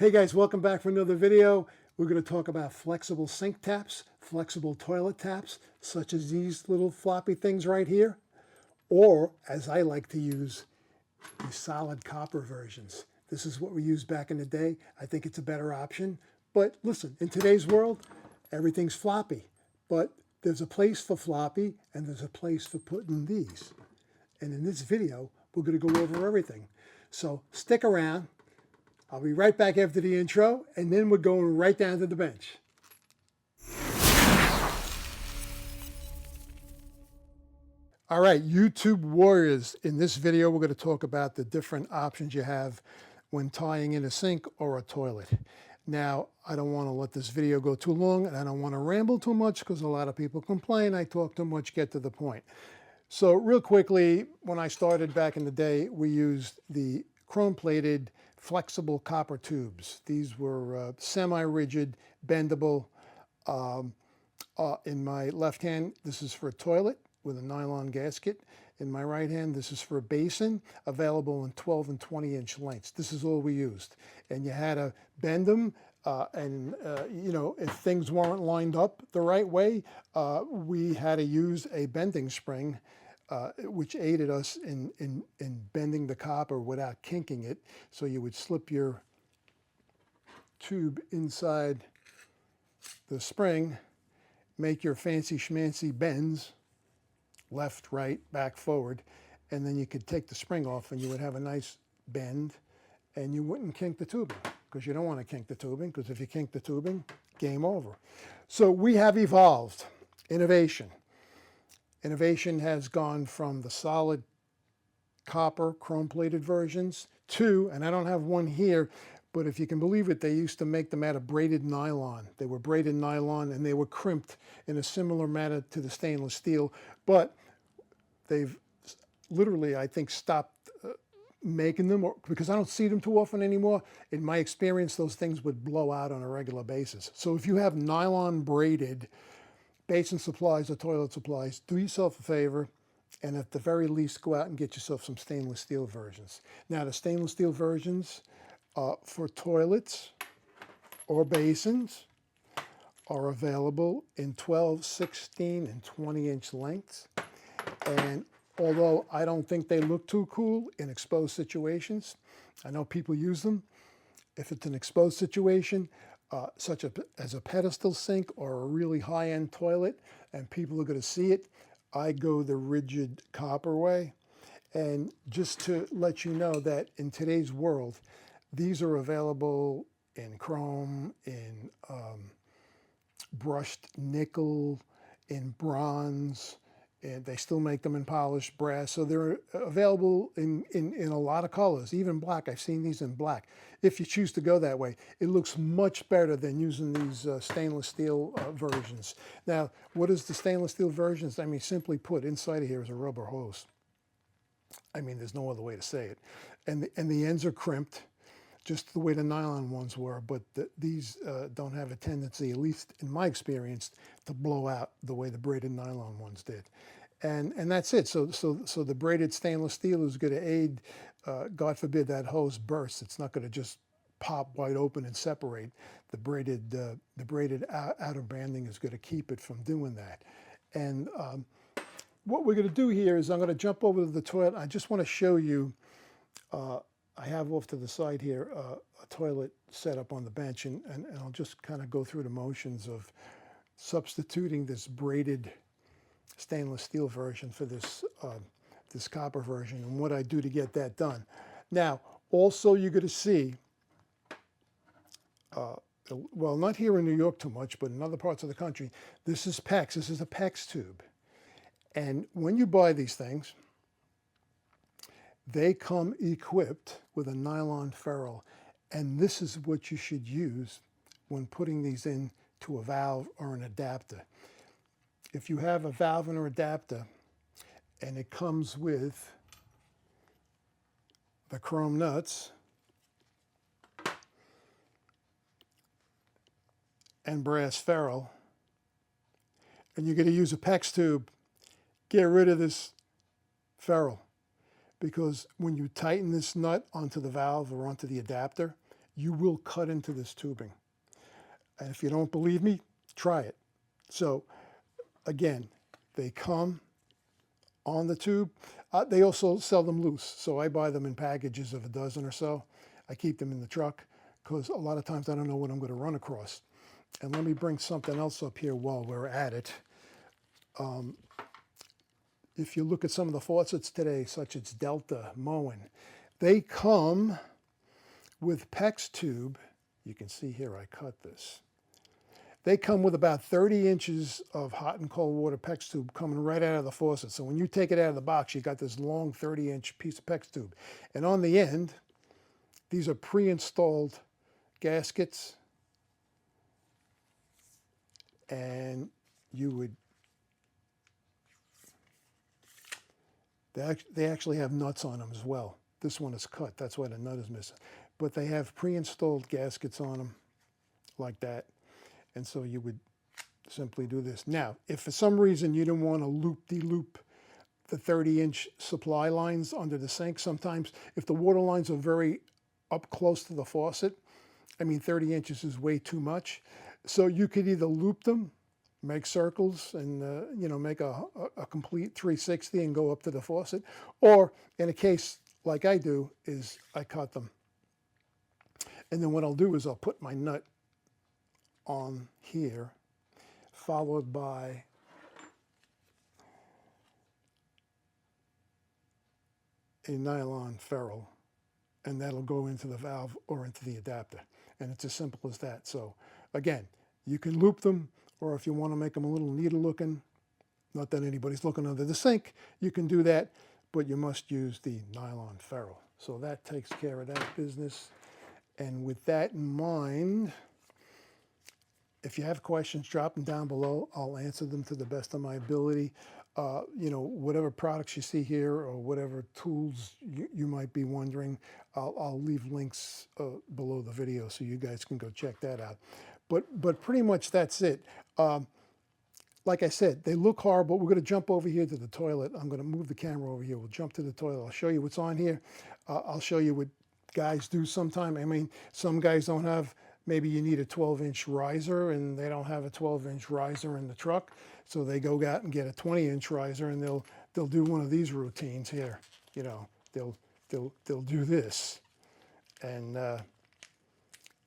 Hey guys, welcome back for another video. We're going to talk about flexible sink taps, flexible toilet taps, such as these little floppy things right here, or as I like to use, the solid copper versions. This is what we used back in the day. I think it's a better option. But listen, in today's world, everything's floppy. But there's a place for floppy and there's a place for putting these. And in this video, we're going to go over everything. So stick around. I'll be right back after the intro, and then we're going right down to the bench. All right, YouTube warriors, in this video we're going to talk about the different options you have when tying in a sink or a toilet. Now, I don't want to let this video go too long, and I don't want to ramble too much because a lot of people complain I talk too much, get to the point. So real quickly, when I started back in the day, we used the chrome-plated flexible copper tubes. These were semi-rigid, bendable. In my left hand, this is for a toilet with a nylon gasket. In my right hand, this is for a basin, available in 12 and 20-inch lengths. This is all we used. And you had to bend them, you know, if things weren't lined up the right way, we had to use a bending spring, which aided us in bending the copper without kinking it. So you would slip your tube inside the spring, make your fancy schmancy bends, left, right, back, forward, and then you could take the spring off and you would have a nice bend and you wouldn't kink the tubing, because you don't want to kink the tubing, because if you kink the tubing, game over. So we have evolved. Innovation. Innovation has gone from the solid copper chrome-plated versions to, and I don't have one here, but if you can believe it, they used to make them out of braided nylon. They were braided nylon and they were crimped in a similar manner to the stainless steel, but they've literally, I think, stopped making them, because I don't see them too often anymore. In my experience, those things would blow out on a regular basis. So if you have nylon braided basin supplies or toilet supplies, do yourself a favor and at the very least go out and get yourself some stainless steel versions. Now the stainless steel versions for toilets or basins are available in 12, 16, and 20-inch lengths. And although I don't think they look too cool in exposed situations, I know people use them. If it's an exposed situation, such as a pedestal sink or a really high-end toilet, and people are going to see it, I go the rigid copper way. And just to let you know that in today's world, these are available in chrome, in brushed nickel, in bronze, and they still make them in polished brass. So they're available in a lot of colors, even black. I've seen these in black. If you choose to go that way, it looks much better than using these stainless steel versions. Now, what is the stainless steel versions? I mean, simply put, inside of here is a rubber hose. I mean, there's no other way to say it. And the ends are crimped, just the way the nylon ones were, but these don't have a tendency, at least in my experience, to blow out the way the braided nylon ones did. And that's it. So the braided stainless steel is going to aid, God forbid that hose bursts. It's not going to just pop wide open and separate. The braided outer banding is going to keep it from doing that. And what we're going to do here is I'm going to jump over to the toilet. I just want to show you, I have off to the side here a toilet set up on the bench, and I'll just kind of go through the motions of substituting this braided stainless steel version for this, this copper version, and what I do to get that done. Now, also you're going to see, well, not here in New York too much, but in other parts of the country, this is PEX. This is a PEX tube. And when you buy these things, they come equipped with a nylon ferrule, and this is what you should use when putting these into a valve or an adapter. If you have a valve and an adapter and it comes with the chrome nuts and brass ferrule, and you're going to use a PEX tube, get rid of this ferrule. Because when you tighten this nut onto the valve or onto the adapter, you will cut into this tubing. And if you don't believe me, try it. So again, they come on the tube. They also sell them loose, so I buy them in packages of a dozen or so. I keep them in the truck because a lot of times I don't know what I'm going to run across. And let me bring something else up here while we're at it. If you look at some of the faucets today, such as Delta, Moen, they come with PEX tube. You can see here I cut this. They come with about 30 inches of hot and cold water PEX tube coming right out of the faucet. So when you take it out of the box, you got this long 30-inch piece of PEX tube. And on the end, these are pre-installed gaskets. And you would, they actually have nuts on them as well. This one is cut, that's why the nut is missing. But they have pre-installed gaskets on them like that. And so you would simply do this. Now, if for some reason you didn't want to loop-de-loop the 30-inch supply lines under the sink, sometimes if the water lines are very up close to the faucet, I mean 30 inches is way too much. So you could either loop them, make circles, and you know, make a complete 360 and go up to the faucet, or in a case like I do, is I cut them. And then what I'll do is I'll put my nut on here, followed by a nylon ferrule, and that'll go into the valve or into the adapter. And it's as simple as that. So again, you can loop them, or if you want to make them a little neater looking, not that anybody's looking under the sink, you can do that, but you must use the nylon ferrule. So that takes care of that business. And with that in mind, if you have questions, drop them down below. I'll answer them to the best of my ability. You know, whatever products you see here or whatever tools you might be wondering, I'll leave links below the video so you guys can go check that out. But pretty much that's it. Like I said, they look horrible. We're going to jump over here to the toilet. I'm going to move the camera over here. We'll jump to the toilet. I'll show you what's on here. I'll show you what guys do sometime. I mean, some guys don't have, maybe you need a 12-inch riser and they don't have a 12-inch riser in the truck. So they go out and get a 20-inch riser, and they'll do one of these routines here. You know, they'll do this. And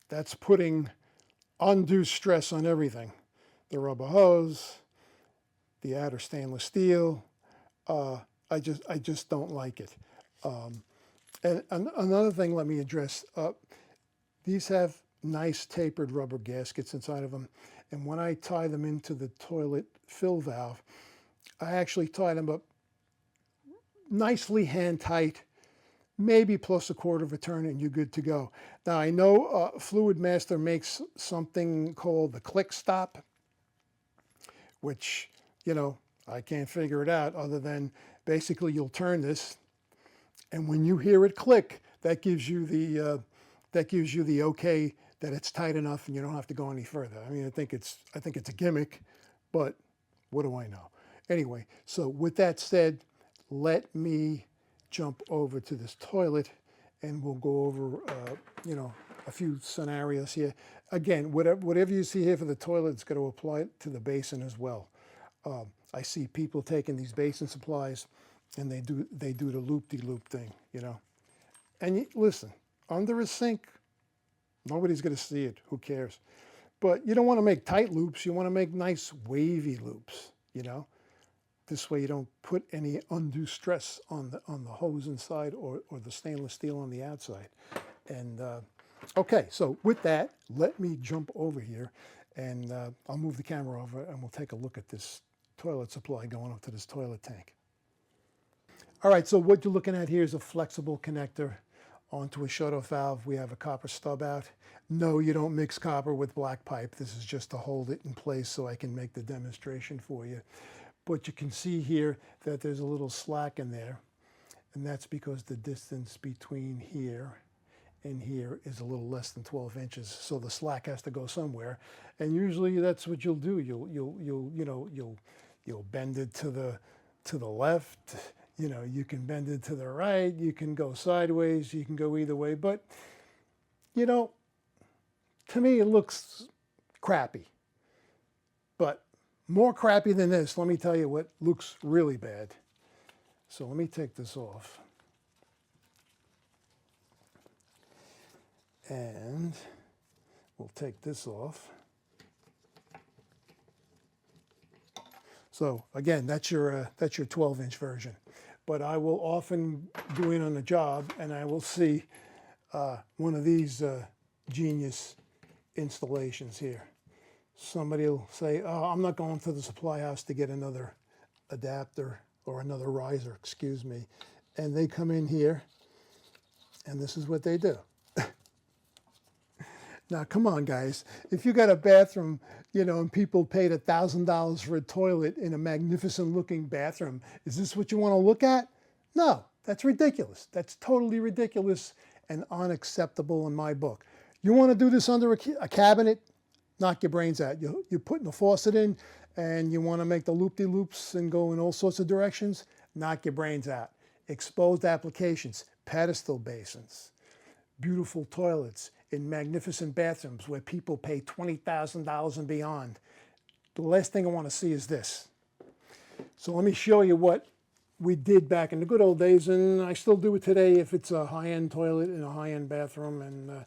that's putting undue stress on everything. The rubber hose, the outer stainless steel. I just don't like it. And another thing, let me address. These have nice tapered rubber gaskets inside of them, and when I tie them into the toilet fill valve, I actually tie them up nicely hand tight, maybe plus +1/4 of a turn, and you're good to go. Now I know Fluid Master makes something called the click stop, which, you know, I can't figure it out other than basically you'll turn this, and when you hear it click, that gives you the okay that it's tight enough and you don't have to go any further. I mean, I think it's a gimmick, but what do I know? Anyway, so with that said, let me jump over to this toilet and we'll go over, you know, a few scenarios here. Again, whatever you see here for the toilet, it's going to apply it to the basin as well. I see people taking these basin supplies and they do the loop-de-loop thing, you know. And listen, under a sink, nobody's going to see it. Who cares? But you don't want to make tight loops. You want to make nice wavy loops, you know. This way you don't put any undue stress on the hose inside or the stainless steel on the outside. And okay, so with that, let me jump over here and I'll move the camera over and we'll take a look at this toilet supply going up to this toilet tank. All right, so what you're looking at here is a flexible connector onto a shut-off valve. We have a copper stub out. No, you don't mix copper with black pipe. This is just to hold it in place so I can make the demonstration for you. But you can see here that there's a little slack in there, and that's because the distance between here and here is a little less than 12 inches. So the slack has to go somewhere, and usually that's what you'll do. You'll bend it to the left. You know, you can bend it to the right. You can go sideways. You can go either way, but you know, to me it looks crappy. But more crappy than this, let me tell you what looks really bad. So let me take this off. And we'll take this off. So again, that's your 12-inch version. But I will often go in on a job and I will see one of these genius installations here. Somebody will say, oh, I'm not going to the supply house to get another adapter or another riser, excuse me. And they come in here and this is what they do. Now, come on, guys. If you got a bathroom, you know, and people paid $1,000 for a toilet in a magnificent-looking bathroom, is this what you want to look at? No, that's ridiculous. That's totally ridiculous and unacceptable in my book. You want to do this under a cabinet? Knock your brains out. You're putting the faucet in, and you want to make the loop-de-loops and go in all sorts of directions? Knock your brains out. Exposed applications, pedestal basins, beautiful toilets, in magnificent bathrooms where people pay $20,000 and beyond. The last thing I want to see is this. So let me show you what we did back in the good old days, and I still do it today if it's a high-end toilet in a high-end bathroom, and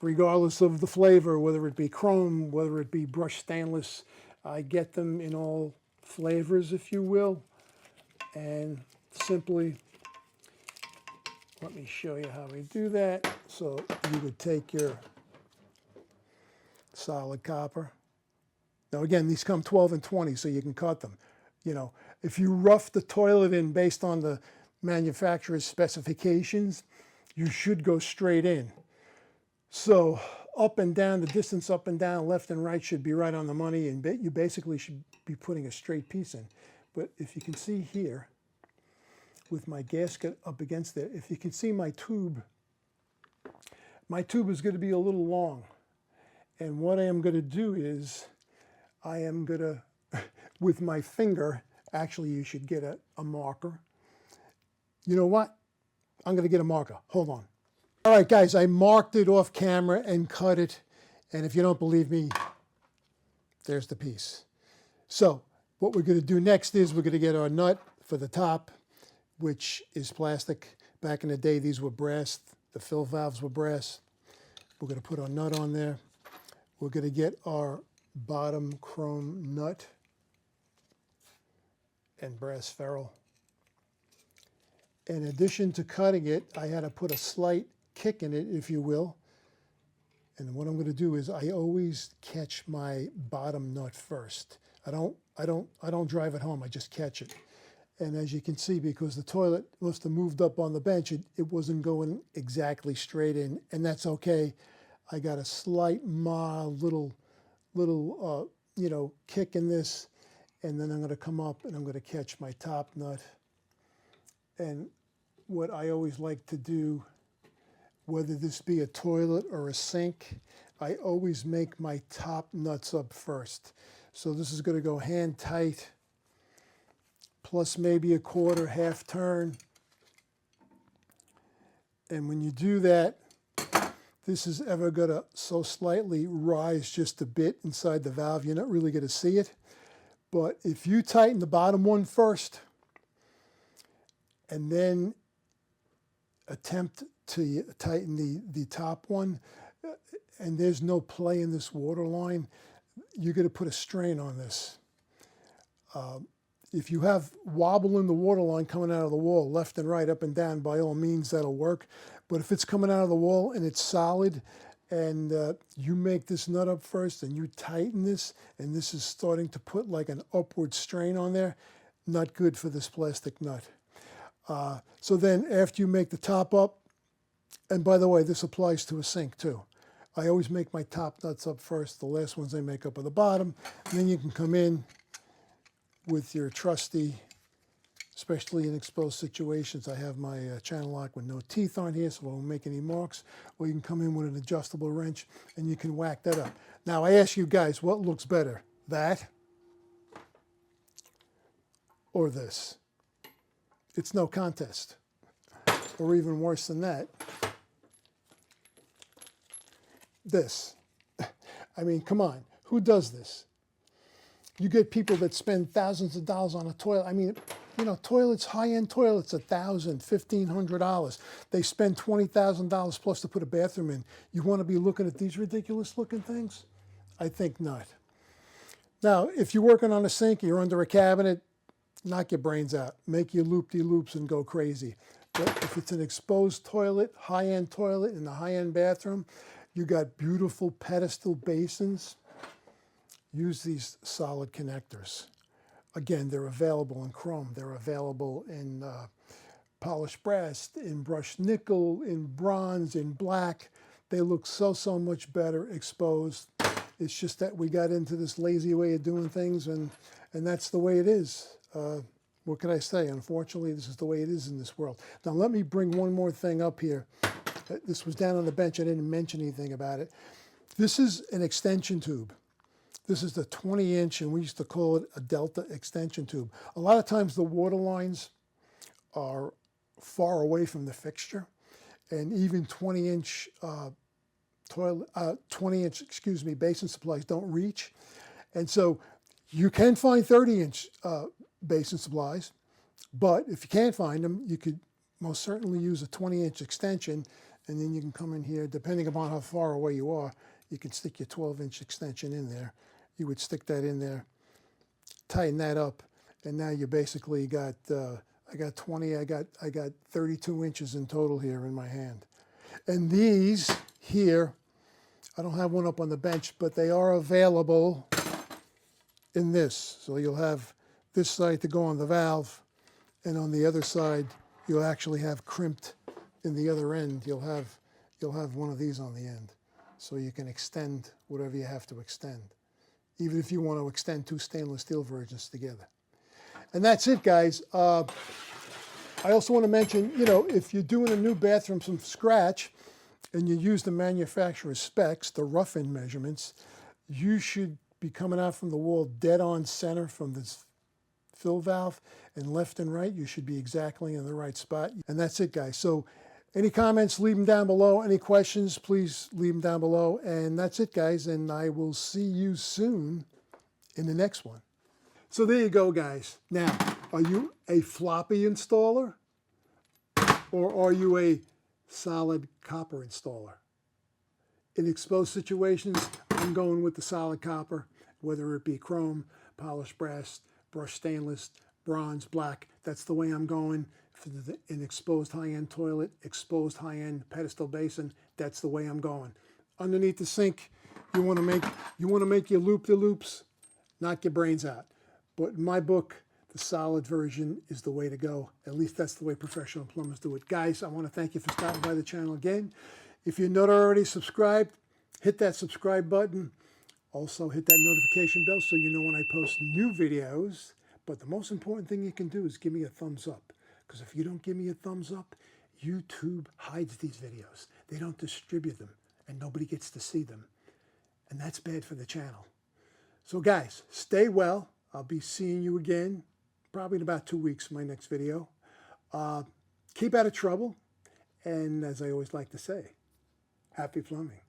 regardless of the flavor, whether it be chrome, whether it be brushed stainless, I get them in all flavors, if you will, and simply let me show you how we do that. So you would take your solid copper. Now again, these come 12 and 20, so you can cut them. You know, if you rough the toilet in based on the manufacturer's specifications, you should go straight in. So up and down, the distance up and down, left and right should be right on the money, and you basically should be putting a straight piece in. But if you can see here, with my gasket up against there, if you can see my tube is going to be a little long. And what I am going to do is, I am going to, with my finger, actually you should get a marker. You know what? I'm going to get a marker. Hold on. All right, guys, I marked it off camera and cut it. And if you don't believe me, there's the piece. So what we're going to do next is we're going to get our nut for the top, which is plastic. Back in the day, these were brass. The fill valves were brass. We're going to put our nut on there. We're going to get our bottom chrome nut and brass ferrule. In addition to cutting it, I had to put a slight kick in it, if you will. And what I'm going to do is I always catch my bottom nut first. I don't drive it home. I just catch it. And as you can see, because the toilet must have moved up on the bench, it wasn't going exactly straight in, and that's okay. I got a slight mild little you know, kick in this, and then I'm going to come up and I'm going to catch my top nut. And what I always like to do, whether this be a toilet or a sink, I always make my top nuts up first. So this is going to go hand tight, plus maybe a quarter, half turn. And when you do that, this is ever going to so slightly rise just a bit inside the valve. You're not really going to see it. But if you tighten the bottom one first, and then attempt to tighten the top one, and there's no play in this water line, you're going to put a strain on this. If you have wobble in the water line coming out of the wall, left and right, up and down, by all means, that'll work. But if it's coming out of the wall and it's solid, and you make this nut up first and you tighten this, and this is starting to put like an upward strain on there, not good for this plastic nut. So then after you make the top up, and by the way, this applies to a sink too. I always make my top nuts up first. The last ones I make up at the bottom. And then you can come in with your trusty, especially in exposed situations. I have my channel lock with no teeth on here, so I won't make any marks. Or you can come in with an adjustable wrench and you can whack that up. Now I ask you guys, what looks better? That or this? It's no contest. Or even worse than that, this. I mean, come on, who does this? You get people that spend thousands of dollars on a toilet. I mean, you know, toilets, high-end toilets, $1,000, $1,500. They spend $20,000 plus to put a bathroom in. You want to be looking at these ridiculous-looking things? I think not. Now, if you're working on a sink, you're under a cabinet, knock your brains out. Make your loop-de-loops and go crazy. But if it's an exposed toilet, high-end toilet in a high-end bathroom, you got beautiful pedestal basins. Use these solid connectors. Again, they're available in chrome. They're available in polished brass, in brushed nickel, in bronze, in black. They look so much better exposed. It's just that we got into this lazy way of doing things, and that's the way it is. What can I say? Unfortunately, this is the way it is in this world. Now, let me bring one more thing up here. This was down on the bench. I didn't mention anything about it. This is an extension tube. This is the 20-inch, and we used to call it a Delta extension tube. A lot of times the water lines are far away from the fixture, and even 20-inch basin supplies don't reach. And so you can find 30-inch basin supplies, but if you can't find them, you could most certainly use a 20-inch extension, and then you can come in here, depending upon how far away you are, you can stick your 12-inch extension in there. You would stick that in there, tighten that up, and now you basically got, I got 32 inches in total here in my hand. And these here, I don't have one up on the bench, but they are available in this. So you'll have this side to go on the valve, and on the other side, you'll actually have crimped in the other end. You'll have one of these on the end, so you can extend whatever you have to extend, even if you want to extend two stainless steel versions together. And that's it, guys. I also want to mention, you know, if you're doing a new bathroom from scratch and you use the manufacturer's specs, the rough-in measurements, you should be coming out from the wall dead on center from this fill valve, and left and right, you should be exactly in the right spot. And that's it, guys. So any comments, leave them down below. Any questions, please leave them down below. And that's it, guys. And I will see you soon in the next one. So there you go, guys. Now, are you a floppy installer, or are you a solid copper installer? In exposed situations, I'm going with the solid copper, whether it be chrome, polished brass, brushed stainless, bronze, black. That's the way I'm going. For an exposed high-end toilet, exposed high-end pedestal basin, that's the way I'm going. Underneath the sink, you want to make your loop-de-loops, knock your brains out. But in my book, the solid version is the way to go. At least that's the way professional plumbers do it. Guys, I want to thank you for stopping by the channel again. If you're not already subscribed, hit that subscribe button. Also, hit that notification bell so you know when I post new videos. But the most important thing you can do is give me a thumbs up. Because if you don't give me a thumbs up, YouTube hides these videos. They don't distribute them, and nobody gets to see them. And that's bad for the channel. So guys, stay well. I'll be seeing you again, probably in about 2 weeks, my next video. Keep out of trouble. And as I always like to say, happy plumbing.